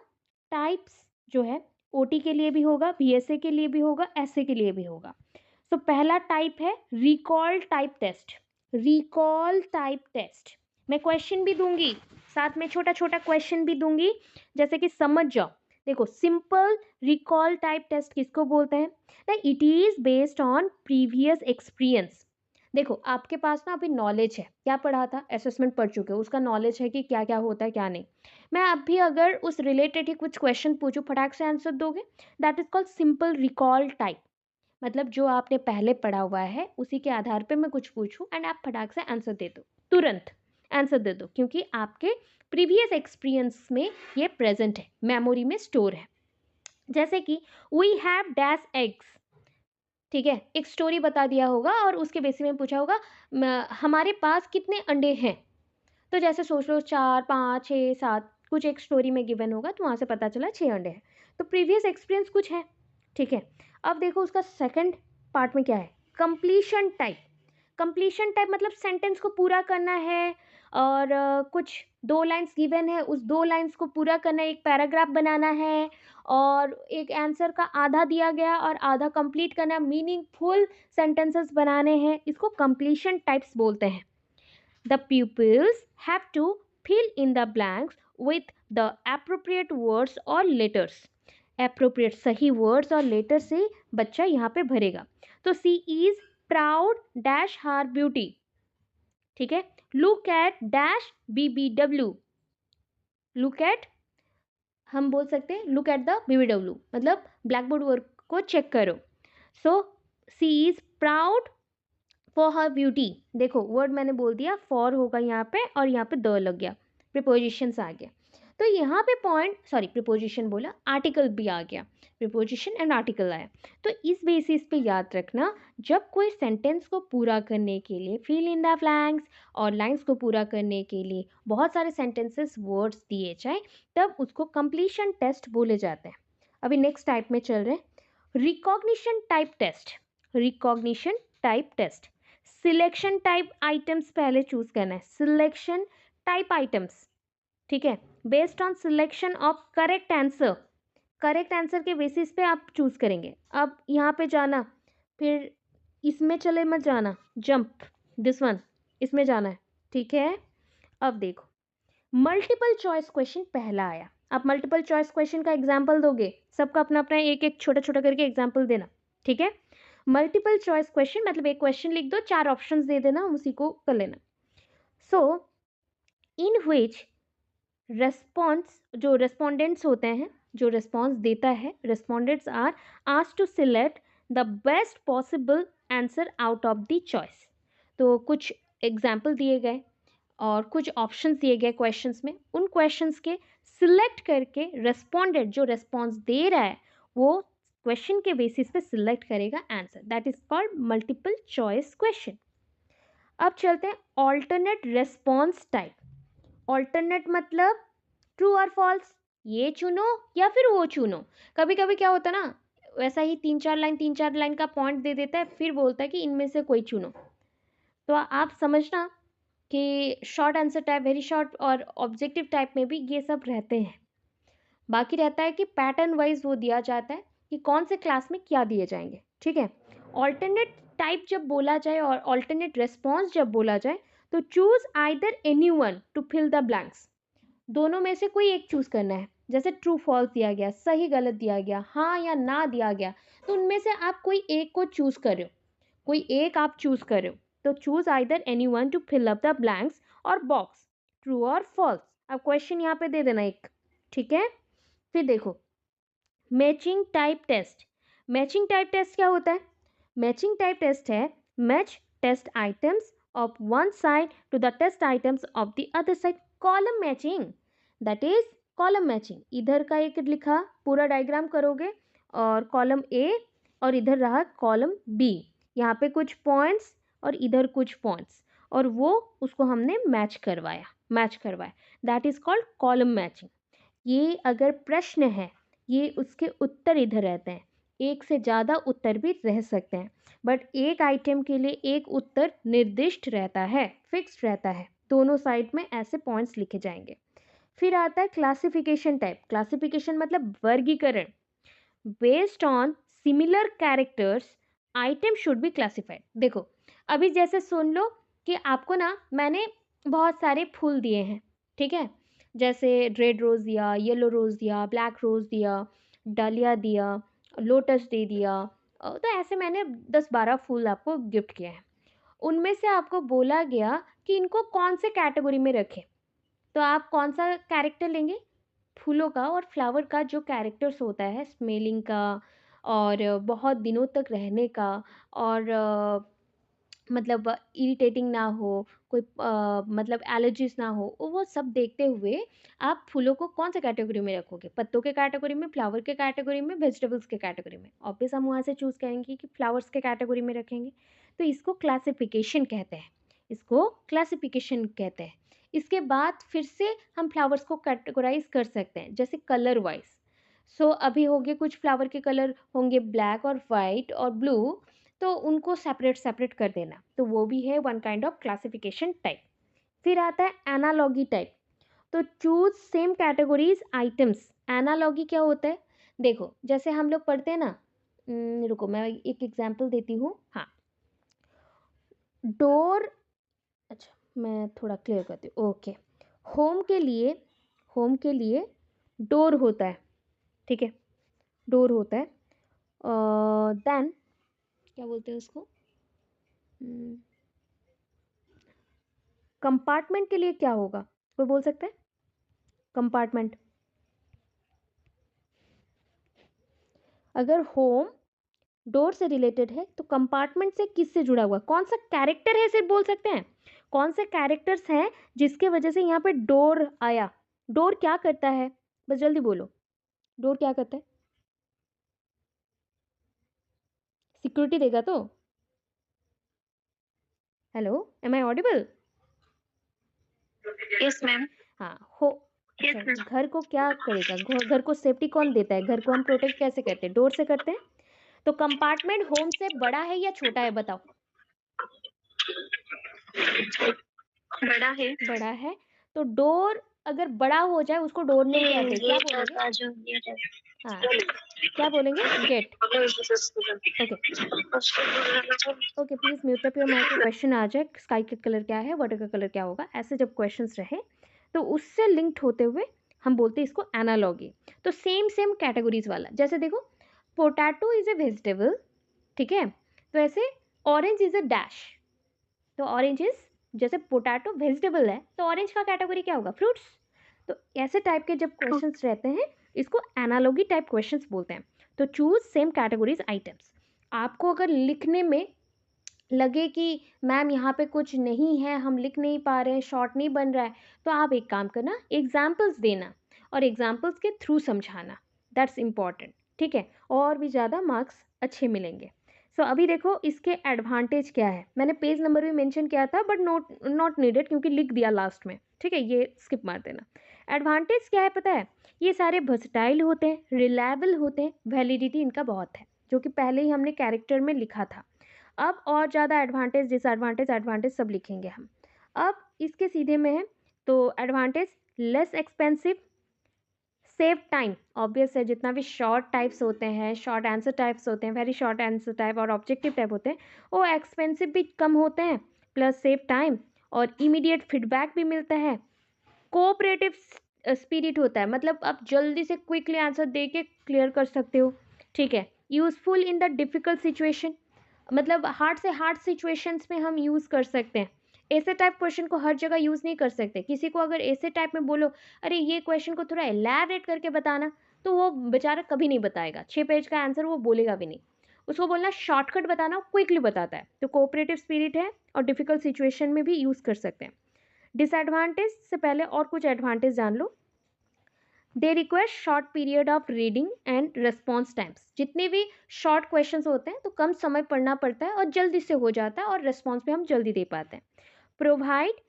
टाइप्स, जो है ओटी के लिए भी होगा, बीएसए के लिए भी होगा, एसए के लिए भी होगा। तो पहला टाइप है recall type test. Recall type test मैं क्वेश्चन भी दूंगी, साथ में छोटा छोटा क्वेश्चन भी दूंगी, जैसे कि समझ जाओ। देखो सिंपल रिकॉल टाइप टेस्ट किसको बोलते हैं ना, it is based on previous experience. देखो आपके पास ना अभी नॉलेज है, क्या पढ़ा था, असेसमेंट पढ़ चुके हो, उसका नॉलेज है कि क्या क्या होता है क्या नहीं। मैं अब भी अगर उस रिलेटेड ही कुछ क्वेश्चन पूछूं, फटाक से आंसर दोगे। That is called simple recall type. मतलब जो आपने पहले पढ़ा हुआ है उसी के आधार पे मैं कुछ पूछूं एंड आप फटाक से आंसर दे दो, तुरंत आंसर दे दो, क्योंकि आपके प्रीवियस एक्सपीरियंस में ये प्रेजेंट है, मेमोरी में स्टोर है। जैसे कि वी हैव डैश एग्स। ठीक है, एक स्टोरी बता दिया होगा और उसके बेसिस में पूछा होगा हमारे पास कितने अंडे हैं। तो जैसे सोच लो 4 5 6 7 कुछ एक स्टोरी में गिवन होगा, तो वहाँ से पता चला 6 अंडे हैं। तो प्रीवियस एक्सपीरियंस कुछ है। ठीक है, अब देखो उसका सेकंड पार्ट में क्या है, कंप्लीशन टाइप। कंप्लीशन टाइप मतलब सेंटेंस को पूरा करना है और कुछ 2 लाइन्स गिवन है, उस 2 लाइन्स को पूरा करना है, एक पैराग्राफ बनाना है और एक आंसर का आधा दिया गया और आधा कंप्लीट करना, मीनिंगफुल सेंटेंसेस बनाने हैं, इसको कंप्लीशन टाइप्स बोलते हैं। The pupils have to fill in the blanks with the appropriate words or letters. Appropriate सही words और letters से बच्चा यहाँ पे भरेगा। तो she is proud dash her beauty। ठीक है, look at dash BBW। look at हम बोल सकते हैं look at the BBW, मतलब ब्लैक बोर्ड वर्क को चेक करो। सो she is proud for her beauty. देखो वर्ड मैंने बोल दिया, फॉर होगा यहाँ पे और यहाँ पे द लग गया, प्रीपोजिशंस आ गया। तो यहाँ पे पॉइंट सॉरी प्रिपोजिशन बोला, आर्टिकल भी आ गया, प्रिपोजिशन एंड आर्टिकल आया। तो इस बेसिस पे याद रखना, जब कोई सेंटेंस को पूरा करने के लिए फिल इन द ब्लैंक्स और लाइंस को पूरा करने के लिए बहुत सारे सेंटेंसेस वर्ड्स दिए जाए, तब उसको कंप्लीशन टेस्ट बोले जाते हैं। अभी नेक्स्ट टाइप में चल रहे हैं, recognition type test. Recognition type test, selection type items पहले चूज करना है, सिलेक्शन टाइप आइटम्स, ठीक है, based on selection of correct answer, correct answer के बेसिस पे आप चूज करेंगे। अब यहाँ पे जाना, फिर इसमें चले मत जाना, जंप दिस वन, इसमें जाना है, ठीक है। अब देखो, मल्टीपल चॉइस क्वेश्चन पहला आया। आप मल्टीपल चॉइस क्वेश्चन का एग्जाम्पल दोगे, सबका अपना अपना एक एक छोटा छोटा करके एग्जाम्पल देना, ठीक है। मल्टीपल चॉइस क्वेश्चन मतलब एक क्वेश्चन लिख दो, 4 ऑप्शंस दे देना, उसी को कर लेना। सो इन विच रेस्पॉन्स, जो रेस्पोंडेंट्स होते हैं, जो रिस्पॉन्स देता है, respondents are asked to select the best possible answer out of the choice. तो कुछ एग्जाम्पल दिए गए और कुछ ऑप्शंस दिए गए क्वेश्चंस में, उन क्वेश्चंस के सिलेक्ट करके रेस्पोंडेंट जो रेस्पॉन्स दे रहा है वो क्वेश्चन के बेसिस पे सिलेक्ट करेगा answer, that is called multiple choice question. अब चलते हैं ऑल्टरनेट रेस्पॉन्स टाइप। ऑल्टरनेट मतलब ट्रू और फॉल्स, ये चुनो या फिर वो चुनो। कभी कभी क्या होता है ना, वैसा ही 3-4 लाइन का पॉइंट दे देता है, फिर बोलता है कि इनमें से कोई चुनो। तो आप समझना कि short answer type, very short और ऑब्जेक्टिव टाइप में भी ये सब रहते हैं। बाकी रहता है कि पैटर्न वाइज वो दिया जाता है कि कौन से क्लास में क्या दिए जाएंगे, ठीक है। ऑल्टरनेट टाइप जब बोला जाए और ऑल्टरनेट रेस्पॉन्स जब बोला जाए, तो choose either anyone to fill the blanks, दोनों में से कोई एक चूज करना है। जैसे ट्रू फॉल्स दिया गया, सही गलत दिया गया, हाँ या ना दिया गया, तो उनमें से आप कोई एक को चूज कर रहे हो, कोई एक आप चूज कर रहे हो, तो choose either anyone to fill up the blanks और बॉक्स ट्रू और फॉल्स। अब क्वेश्चन यहाँ पे दे देना एक, ठीक है। फिर देखो matching type test. Matching type test क्या होता है? मैचिंग टाइप टेस्ट है match test items of one side to the test items of the other side, column matching, that is column matching. इधर का एक लिखा, पूरा डायग्राम करोगे और कॉलम ए और इधर रहा कॉलम बी, यहाँ पे कुछ पॉइंट्स और इधर कुछ पॉइंट्स, और वो उसको हमने मैच करवाया, that is called column matching. ये अगर प्रश्न है, ये उसके उत्तर इधर रहते हैं, एक से ज़्यादा उत्तर भी रह सकते हैं, बट एक आइटम के लिए एक उत्तर निर्दिष्ट रहता है, फिक्स्ड रहता है, दोनों साइड में ऐसे पॉइंट्स लिखे जाएंगे। फिर आता है क्लासिफिकेशन टाइप। क्लासिफिकेशन मतलब वर्गीकरण, based on similar characters item should be classified. देखो अभी जैसे सुन लो कि आपको ना मैंने बहुत सारे फूल दिए हैं, ठीक है, जैसे रेड रोज़ दिया, येलो रोज़ दिया, ब्लैक रोज़ दिया, डालिया दिया, लोटस दे दिया, तो ऐसे मैंने 10-12 फूल आपको गिफ्ट किए हैं। उनमें से आपको बोला गया कि इनको कौन से कैटेगरी में रखें, तो आप कौन सा कैरेक्टर लेंगे? फूलों का और फ्लावर का जो कैरेक्टर्स होता है, स्मेलिंग का और बहुत दिनों तक रहने का, और मतलब इरिटेटिंग ना हो, कोई मतलब एलर्जीज ना हो, वो सब देखते हुए आप फूलों को कौन से कैटेगरी में रखोगे? पत्तों के कैटेगरी में, फ्लावर के कैटेगरी में, वेजिटेबल्स के कैटेगरी में। ऑब्वियस हम वहाँ से चूज़ करेंगे कि फ्लावर्स के कैटेगरी में रखेंगे, तो इसको क्लासिफिकेशन कहते हैं, इसको क्लासिफिकेशन कहते हैं। इसके बाद फिर से हम फ्लावर्स को कैटेगराइज कर सकते हैं, जैसे कलर वाइज। सो अभी होंगे कुछ फ्लावर के कलर होंगे ब्लैक और वाइट और ब्लू, तो उनको सेपरेट कर देना, तो वो भी है one kind of classification type. फिर आता है एनालॉगी टाइप। तो choose same categories items. Analogy क्या होता है? देखो जैसे हम लोग पढ़ते हैं ना, रुको मैं एक एग्जांपल देती हूँ। हाँ, डोर, अच्छा मैं थोड़ा क्लियर करती हूँ। ओके, होम के लिए डोर होता है, ठीक है, डोर होता है। देन क्या बोलते हैं उसको, कंपार्टमेंट के लिए क्या होगा, कोई बोल सकता है? कंपार्टमेंट, अगर होम डोर से रिलेटेड है तो कंपार्टमेंट से किससे जुड़ा हुआ, कौन सा कैरेक्टर है सिर्फ बोल सकते हैं, कौन से कैरेक्टर्स हैं जिसके वजह से यहाँ पे डोर आया, डोर क्या करता है, बस जल्दी बोलो, डोर क्या करता है? सिक्योरिटी देगा तो? Hello, am I audible? Yes ma'am. हाँ हो। यस अच्छा, मैम। घर को क्या करेगा, घर को सेफ्टी कौन देता है, घर को हम प्रोटेक्ट कैसे करते हैं, डोर से करते हैं। तो कंपार्टमेंट होम से बड़ा है या छोटा है बताओ? बड़ा है। बड़ा है। तो डोर अगर बड़ा हो जाए उसको डोर नहीं कहते, क्या बोलेंगे? हाँ, क्या बोलेंगे? Get. Okay okay, please mute up your mic. Question आ जाए स्काई का कलर क्या है, वाटर का कलर क्या होगा, ऐसे जब क्वेश्चंस रहे तो उससे लिंक्ड होते हुए हम बोलते हैं इसको एनालॉगी। तो सेम सेम कैटेगरीज वाला, जैसे देखो पोटैटो इज ए वेजिटेबल, ठीक है, तो ऐसे ऑरेंज इज अ डैश। तो ऑरेंज इज, जैसे पोटैटो वेजिटेबल है तो ऑरेंज का कैटेगरी क्या होगा, फ्रूट्स। तो ऐसे टाइप के जब क्वेश्चंस रहते हैं इसको एनालॉगी टाइप क्वेश्चंस बोलते हैं। तो चूज सेम कैटेगरीज आइटम्स। आपको अगर लिखने में लगे कि मैम यहाँ पे कुछ नहीं है, हम लिख नहीं पा रहे हैं, शॉर्ट नहीं बन रहा है, तो आप एक काम करना, एग्जाम्पल्स देना और एग्जाम्पल्स के थ्रू समझाना, दैट्स इम्पॉर्टेंट, ठीक है, और भी ज़्यादा मार्क्स अच्छे मिलेंगे। सो अभी देखो इसके एडवांटेज क्या है, मैंने पेज नंबर भी मेंशन किया था बट नॉट नीडेड क्योंकि लिख दिया लास्ट में, ठीक है, ये स्किप मार देना। एडवांटेज क्या है पता है, ये सारे वर्सटाइल होते हैं, रिलायबल होते हैं, वैलिडिटी इनका बहुत है, जो कि पहले ही हमने कैरेक्टर में लिखा था। अब और ज़्यादा एडवांटेज डिसएडवांटेज एडवांटेज सब लिखेंगे हम। अब इसके सीधे में है, तो advantage less expensive, save time, obvious है, जितना भी शॉर्ट टाइप्स होते हैं, शॉर्ट आंसर टाइप्स होते हैं, वेरी शॉर्ट आंसर टाइप और ऑब्जेक्टिव टाइप होते हैं, वो एक्सपेंसिव भी कम होते हैं, प्लस सेव टाइम और इमीडिएट फीडबैक भी मिलता है। कोऑपरेटिव स्पिरिट होता है, मतलब आप जल्दी से क्विकली आंसर दे के क्लियर कर सकते हो, ठीक है। Useful in the difficult situation, मतलब हार्ड से हार्ड सिचुएशंस में हम यूज़ कर सकते हैं। ऐसे टाइप क्वेश्चन को हर जगह यूज़ नहीं कर सकते, किसी को अगर ऐसे टाइप में बोलो अरे ये क्वेश्चन को थोड़ा एलैबोरेट करके बताना, तो वो बेचारा कभी नहीं बताएगा, 6 पेज का आंसर वो बोलेगा भी नहीं। उसको बोलना शॉर्टकट बताना, क्विकली बताता है, तो कोऑपरेटिव स्पिरिट है और डिफिकल्ट सिचुएशन में भी यूज़ कर सकते हैं। डिसएडवांटेज से पहले और कुछ एडवांटेज जान लो। They request short period of reading and response times, जितने भी शॉर्ट क्वेश्चंस होते हैं तो कम समय पढ़ना पड़ता है और जल्दी से हो जाता है और रिस्पॉन्स भी हम जल्दी दे पाते हैं। प्रोवाइड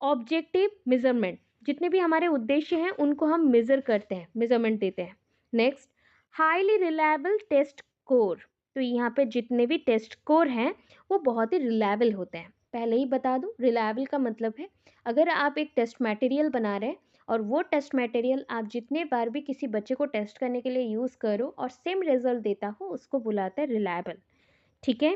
ऑब्जेक्टिव मेजरमेंट, जितने भी हमारे उद्देश्य हैं उनको हम मेजर करते हैं, मेजरमेंट देते हैं। Next, highly reliable test core, तो यहाँ पे जितने भी टेस्ट कोर हैं वो बहुत ही रिलायबल होते हैं। पहले ही बता दूं, रिलायबल का मतलब है अगर आप एक टेस्ट मटेरियल बना रहे हैं और वो टेस्ट मटेरियल आप जितने बार भी किसी बच्चे को टेस्ट करने के लिए यूज़ करो और सेम रिजल्ट देता हो, उसको बुलाते हैं रिलायबल, ठीक है।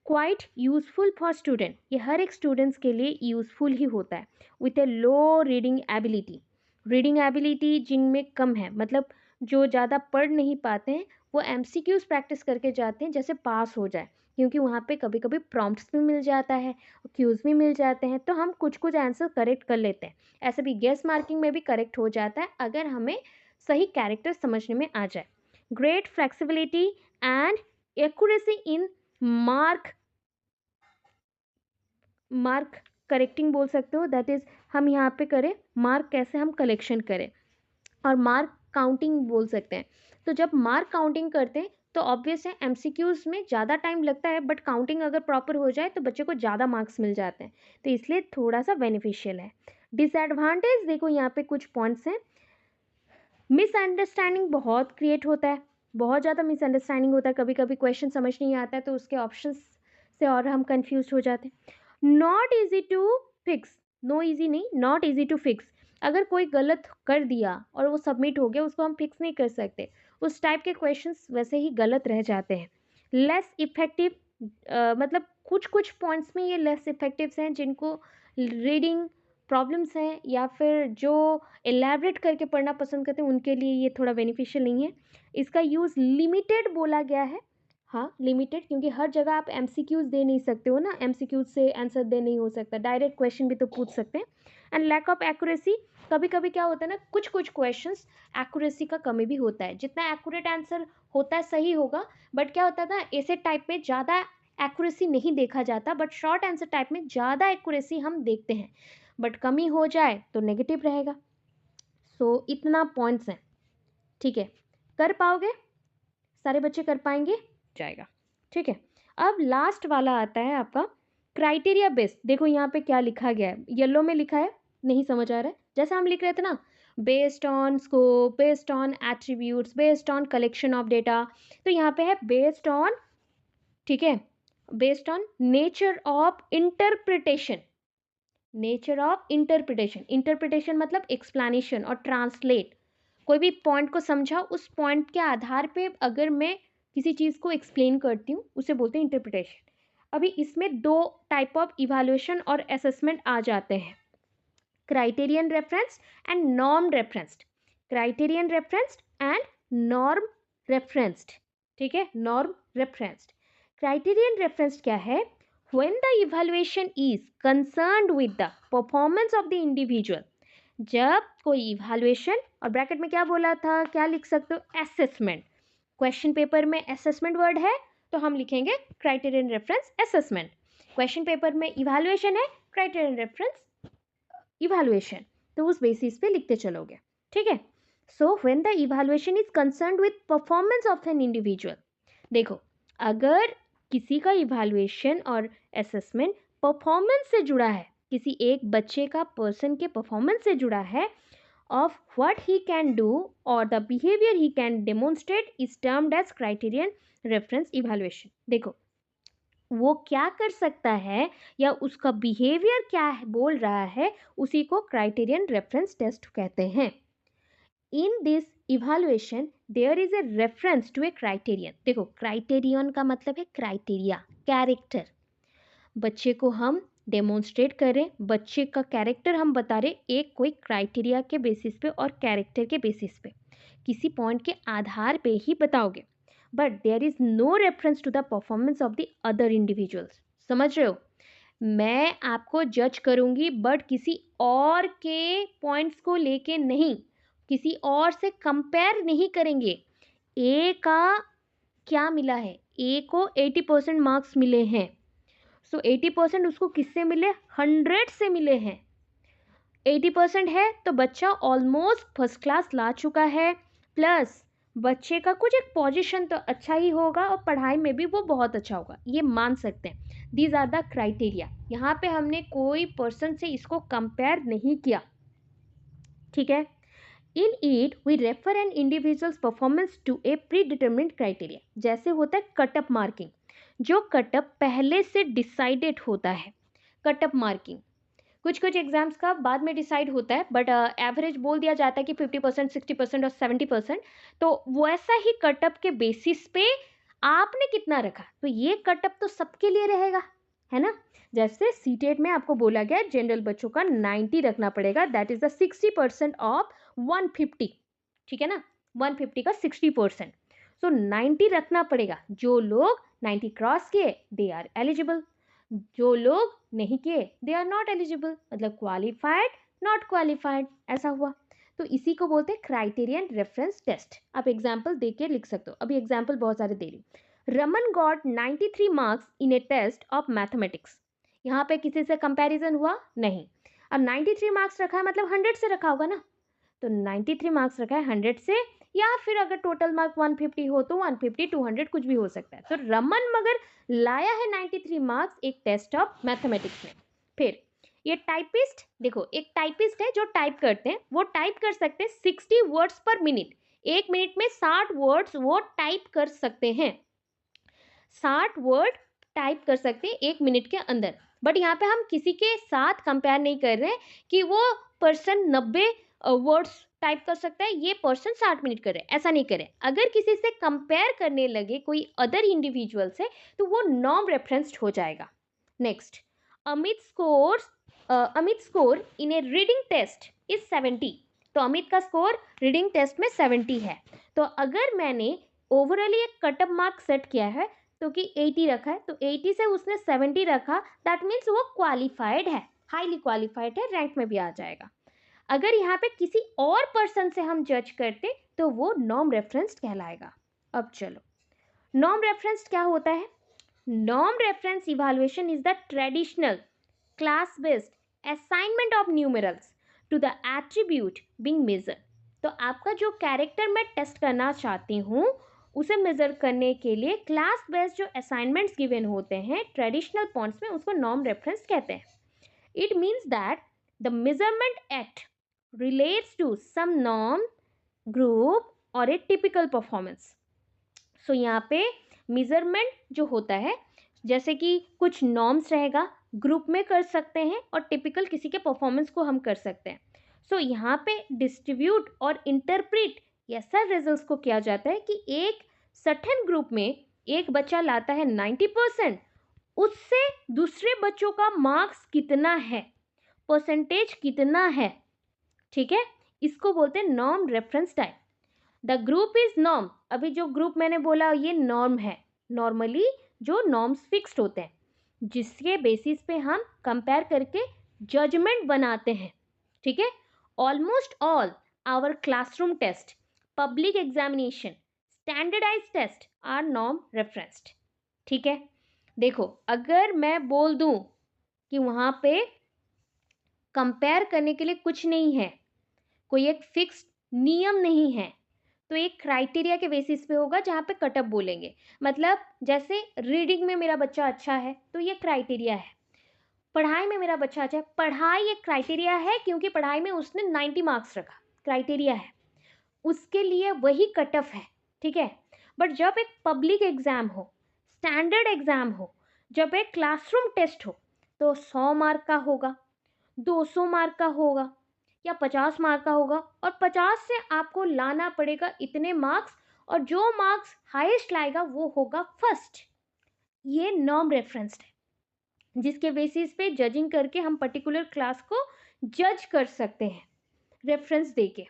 क्वाइट यूजफुल फॉर स्टूडेंट, ये हर एक स्टूडेंट्स के लिए यूजफुल ही होता है। With A low reading ability, reading ability जिनमें कम है, मतलब जो ज़्यादा पढ़ नहीं पाते हैं, वो एमसीक्यूज प्रैक्टिस करके जाते हैं जैसे पास हो जाए, क्योंकि वहाँ पे कभी कभी प्रॉम्प्ट्स भी मिल जाता है, क्यूज भी मिल जाते हैं, तो हम कुछ कुछ आंसर करेक्ट कर लेते हैं। ऐसे भी गेस मार्किंग में भी करेक्ट हो जाता है अगर हमें सही कैरेक्टर समझने में आ जाए। Great flexibility and accuracy in mark mark correcting बोल सकते हो, दैट इज हम यहाँ पे करें मार्क कैसे हम कलेक्शन करें, और मार्क काउंटिंग बोल सकते हैं। तो जब मार्क काउंटिंग करते हैं तो ऑब्वियस है एमसीक्यूज में ज़्यादा टाइम लगता है, बट काउंटिंग अगर प्रॉपर हो जाए तो बच्चे को ज़्यादा मार्क्स मिल जाते हैं, तो इसलिए थोड़ा सा बेनिफिशियल है। डिसएडवांटेज देखो यहाँ पे कुछ पॉइंट्स हैं। मिसअंडरस्टैंडिंग बहुत क्रिएट होता है, बहुत ज़्यादा मिसअंडरस्टैंडिंग होता है, कभी कभी क्वेश्चन समझ नहीं आता है तो उसके ऑप्शंस से और हम कंफ्यूज हो जाते हैं। Not easy to fix, no easy नहीं, नॉट ईजी टू फिक्स, अगर कोई गलत कर दिया और वो सबमिट हो गया उसको हम फिक्स नहीं कर सकते, उस टाइप के क्वेश्चंस वैसे ही गलत रह जाते हैं। लेस इफेक्टिव, मतलब कुछ कुछ पॉइंट्स में ये लेस इफेक्टिव्स हैं, जिनको रीडिंग प्रॉब्लम्स हैं या फिर जो एलैबरेट करके पढ़ना पसंद करते हैं उनके लिए ये थोड़ा बेनिफिशियल नहीं है। इसका यूज़ लिमिटेड बोला गया है, हाँ लिमिटेड, क्योंकि हर जगह आप एमसीक्यूज दे नहीं सकते हो ना, एमसीक्यूज से आंसर दे नहीं हो सकता, डायरेक्ट क्वेश्चन भी तो पूछ सकते हैं। एंड लैक ऑफ एक्यूरेसी, कभी कभी क्या होता है ना, कुछ कुछ क्वेश्चंस एक्यूरेसी का कमी भी होता है, जितना एक्यूरेट आंसर होता है सही होगा, बट क्या होता है ना, ऐसे टाइप में ज़्यादा एक्यूरेसी नहीं देखा जाता, बट शॉर्ट आंसर टाइप में ज़्यादा एक्यूरेसी हम देखते हैं, बट कमी हो जाए तो नेगेटिव रहेगा। सो इतना पॉइंट्स हैं, ठीक है, कर पाओगे? सारे बच्चे कर पाएंगे? जाएगा, ठीक है। अब लास्ट वाला आता है आपका क्राइटेरिया बेस्ड। देखो यहाँ पे क्या लिखा गया है, येलो में लिखा है, नहीं समझ आ रहा है, जैसा हम लिख रहे थे ना, based on scope, based on attributes, based on collection of data, तो यहाँ पे है बेस्ड ऑन, ठीक है, based on nature of interpretation. Nature of interpretation, interpretation मतलब एक्सप्लेनेशन और ट्रांसलेट। कोई भी पॉइंट को समझा, उस पॉइंट के आधार पे अगर मैं किसी चीज़ को एक्सप्लेन करती हूँ, उसे बोलते हैं इंटरप्रिटेशन। अभी इसमें दो टाइप ऑफ इवैल्यूएशन और असेसमेंट आ जाते हैं, criterion referenced and norm referenced. Criterion referenced and norm referenced, ठीक है, नॉर्म रेफरेंस्ड। क्राइटेरियन रेफरेंस्ड क्या है? when the evaluation is concerned with the performance of the individual। जब कोई इवैल्यूएशन, और ब्रैकेट में क्या बोला था, क्या लिख सकते हो, असेसमेंट। क्वेश्चन पेपर में असेसमेंट वर्ड है तो हम लिखेंगे criterion reference assessment. Question paper में इवैल्यूएशन है, क्राइटेरियन रेफरेंस इवैल्यूएशन, तो उस बेसिस पे लिखते चलोगे, ठीक है। So when the evaluation is concerned with performance of an individual. देखो, अगर किसी का इवैल्यूएशन और असेसमेंट परफॉर्मेंस से जुड़ा है, किसी एक बच्चे का, पर्सन के परफॉर्मेंस से जुड़ा है, of what he can do or the behavior he can demonstrate is termed as criterion reference evaluation। देखो, वो क्या कर सकता है या उसका बिहेवियर क्या है, बोल रहा है, उसी को क्राइटेरियन रेफरेंस टेस्ट कहते हैं। In this evaluation there is a reference to a criterion. देखो, क्राइटेरियन का मतलब है क्राइटेरिया, कैरेक्टर। बच्चे को हम डेमोन्स्ट्रेट करें, बच्चे का कैरेक्टर हम बता रहे, एक कोई क्राइटेरिया के बेसिस पे और कैरेक्टर के बेसिस पे, किसी पॉइंट के आधार पे ही बताओगे, but there is no reference to the performance of the other individuals. समझ रहे हो? मैं आपको जज करूंगी बट किसी और के पॉइंट्स को लेके नहीं, किसी और से कंपेयर नहीं करेंगे। ए का क्या मिला है, ए को 80% मार्क्स मिले हैं, सो 80% उसको किससे मिले, 100 से मिले हैं। 80% है तो बच्चा ऑलमोस्ट फर्स्ट क्लास ला चुका है, प्लस बच्चे का कुछ एक पोजीशन तो अच्छा ही होगा और पढ़ाई में भी वो बहुत अच्छा होगा, ये मान सकते हैं। These are the criteria. यहाँ पे हमने कोई पर्सन से इसको कंपेयर नहीं किया, ठीक है। In it we refer an individuals performance to a predetermined criteria. जैसे होता है कटअप मार्किंग, जो कटअप पहले से डिसाइडेड होता है। कटअप मार्किंग कुछ कुछ एग्जाम्स का बाद में डिसाइड होता है, बट एवरेज बोल दिया जाता है कि 50%, 60% और 70%। तो वैसा ही कटअप के बेसिस पे आपने कितना रखा, तो ये कटअप तो सबके लिए रहेगा, है ना। जैसे सीटेट में आपको बोला गया जनरल बच्चों का 90 रखना पड़ेगा, दैट इज द 60% ऑफ 150, ठीक है ना, 150 का 60%। सो 90 रखना पड़ेगा। जो लोग 90 क्रॉस किए दे आर एलिजिबल, जो लोग नहीं किए दे आर नॉट एलिजिबल, मतलब क्वालिफाइड नॉट क्वालिफाइड, ऐसा हुआ। तो इसी को बोलते हैं क्राइटेरियन रेफरेंस टेस्ट। आप एग्जाम्पल दे के लिख सकते हो, अभी एग्जाम्पल बहुत सारे दे रही हूँ। Raman got 93 marks in a test of mathematics. यहाँ पे किसी से कंपैरिजन हुआ नहीं। अब 93 मार्क्स रखा है मतलब 100 से रखा होगा ना, तो 93 मार्क्स रखा है 100 से, या फिर अगर टोटल मार्क 150 हो तो 150, 200 कुछ भी हो सकता है। तो रमन मगर लाया है 93 मार्क्स एक टेस्ट ऑफ मैथमेटिक्स में। फिर ये टाइपिस्ट, देखो एक टाइपिस्ट है जो टाइप करते हैं, वो टाइप कर सकते हैं 60 वर्ड्स पर मिनट। एक मिनट में 60 वर्ड्स वो टाइप कर सकते हैं, 60 वर्ड टाइप कर सकते हैं एक मिनट के अंदर। बट यहाँ पे हम किसी के साथ कंपेयर नहीं कर रहे हैं कि वो पर्सन 90 वर्ड्स टाइप कर सकता है, ये पर्सन 60 मिनट कर रहे हैं, ऐसा नहीं करें। अगर किसी से कंपेयर करने लगे कोई अदर इंडिविजुअल से, तो वो नॉन रेफरेंस्ड हो जाएगा। Next, Amit score in a reading test is 70। तो अमित का स्कोर रीडिंग टेस्ट में 70 है। तो अगर मैंने ओवरऑली एक कटअप मार्क सेट किया है तो कि 80 रखा है, तो 80 से उसने 70 रखा, दैट मीन्स वो क्वालिफाइड है, हाईली क्वालिफाइड है, रैंक में भी आ जाएगा। अगर यहाँ पे किसी और पर्सन से हम जज करते तो वो नॉर्म रेफरेंस्ड कहलाएगा। अब चलो, नॉर्म रेफरेंस्ड क्या होता है? Norm reference evaluation is the traditional class based assignment of numerals to the attribute being measured। तो आपका जो कैरेक्टर मैं टेस्ट करना चाहती हूँ उसे मेजर करने के लिए क्लास बेस्ड जो असाइनमेंट्स गिवन होते हैं ट्रेडिशनल पॉइंट्स में, उसको नॉर्म रेफरेंस कहते हैं. It means that the measurement act relates to some norm, group और ए टिपिकल परफॉर्मेंस. सो यहाँ पे मेजरमेंट जो होता है, जैसे कि कुछ नॉर्म्स रहेगा, ग्रुप में कर सकते हैं और टिपिकल किसी के परफॉर्मेंस को हम कर सकते हैं. सो यहाँ पे डिस्ट्रीब्यूट और इंटरप्रेट ऐसा रिजल्ट्स को किया जाता है कि एक सर्टेन ग्रुप में एक बच्चा लाता है 90%, उससे दूसरे बच्चों का मार्क्स कितना है, परसेंटेज कितना है. ठीक है, इसको बोलते हैं norm reference type. The group is norm. अभी जो ग्रुप मैंने बोला ये नॉर्म है. नॉर्मली जो नॉर्म्स फिक्स्ड होते हैं जिसके बेसिस पे हम कंपेयर करके जजमेंट बनाते हैं. ठीक है, almost all our classroom test, public examination, standardize test are norm referenced. ठीक है, देखो अगर मैं बोल दूं कि वहां पे कंपेयर करने के लिए कुछ नहीं है, कोई एक फिक्स्ड नियम नहीं है, तो एक क्राइटेरिया के बेसिस पे होगा जहाँ पे कटअप बोलेंगे. मतलब जैसे रीडिंग में मेरा बच्चा अच्छा है तो ये क्राइटेरिया है, पढ़ाई में मेरा बच्चा अच्छा है, पढ़ाई एक क्राइटेरिया है क्योंकि पढ़ाई में उसने 90 मार्क्स रखा, क्राइटेरिया है, उसके लिए वही कटअप है. ठीक है, बट जब एक पब्लिक एग्जाम हो, स्टैंडर्ड एग्जाम हो, जब एक क्लासरूम टेस्ट हो, तो 100 मार्क का होगा, 200 मार्क का होगा या 50 मार्क का होगा, और 50 से आपको लाना पड़ेगा इतने मार्क्स, और जो मार्क्स हाईएस्ट लाएगा वो होगा फर्स्ट. ये नॉर्म रेफरेंस्ड है जिसके बेसिस पे जजिंग करके हम पर्टिकुलर क्लास को जज कर सकते हैं रेफरेंस देके.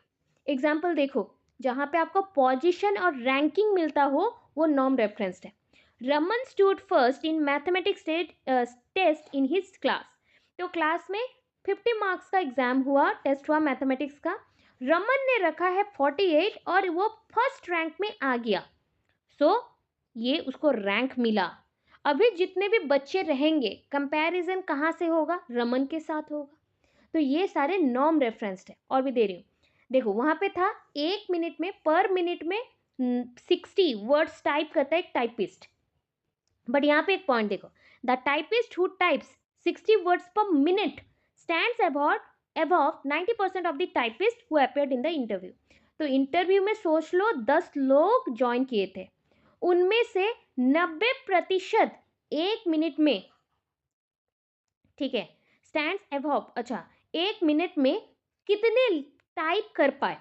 एग्जाम्पल देखो, जहाँ पे आपको पोजीशन और रैंकिंग मिलता हो वो नॉर्म रेफरेंस्ड है. Raman stood first in mathematics test in his class. तो क्लास में 50 मार्क्स का एग्जाम हुआ, टेस्ट हुआ मैथमेटिक्स का, रमन ने रखा है 48 और वो फर्स्ट रैंक में आ गया. सो ये उसको रैंक मिला. अभी जितने भी बच्चे रहेंगे कंपैरिजन कहाँ से होगा, रमन के साथ होगा. तो ये सारे नॉर्म रेफरेंस्ड है. और भी दे रही हूँ, देखो वहां पे था 1 मिनट में, पर मिनट में 60 वर्ड्स टाइप करता है एक टाइपिस्ट. बट यहाँ पे एक पॉइंट देखो, the typist who types 60 words पर minute stands above 90% of the typist who appeared in the interview. तो इंटरव्यू में सोच लो 10 लोग ज्वाइन किए थे, उनमें से 90% 1 मिनट में, ठीक है, स्टैंड्स above, अच्छा 1 मिनट में कितने टाइप कर पाए.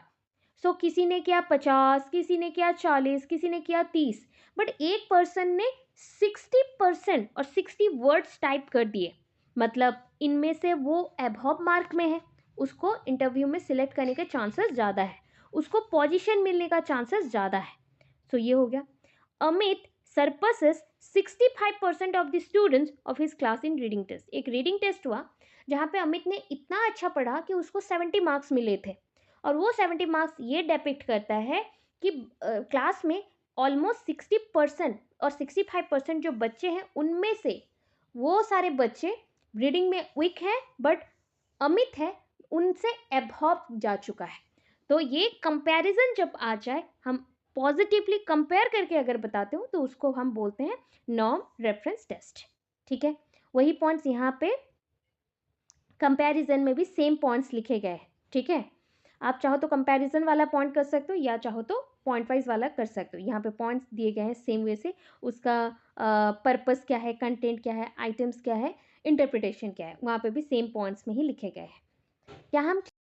सो किसी ने किया 50, किसी ने किया 40, किसी ने किया 30, बट एक पर्सन ने 60% और 60 वर्ड्स टाइप कर दिए. मतलब इनमें से वो अबव मार्क में है, उसको इंटरव्यू में सिलेक्ट करने के चांसेस ज़्यादा है, उसको पोजीशन मिलने का चांसेस ज़्यादा है. सो ये हो गया. Amit surpasses 65% of the students of his class in reading test. एक रीडिंग टेस्ट हुआ जहाँ पे अमित ने इतना अच्छा पढ़ा कि उसको 70 मार्क्स मिले थे, और वो 70 मार्क्स ये डिपिक्ट करता है कि क्लास में ऑलमोस्ट 60% और 65% जो बच्चे हैं उनमें से वो सारे बच्चे रीडिंग में वीक हैं, बट अमित है उनसे अबव जा चुका है. तो ये कंपैरिजन जब आ जाए, हम पॉजिटिवली कंपेयर करके अगर बताते हो तो उसको हम बोलते हैं नॉर्म रेफरेंस टेस्ट. ठीक है, वही पॉइंट्स यहाँ पे कंपैरिजन में भी सेम पॉइंट्स लिखे गए हैं. ठीक है, आप चाहो तो कंपैरिजन वाला पॉइंट कर सकते हो या चाहो तो पॉइंट वाइज वाला कर सकते हो. यहाँ पे पॉइंट्स दिए गए हैं सेम वे से, उसका पर्पस क्या है, कंटेंट क्या है, आइटम्स क्या है, इंटरप्रिटेशन क्या है, वहाँ पे भी सेम पॉइंट्स में ही लिखे गए हैं. क्या हम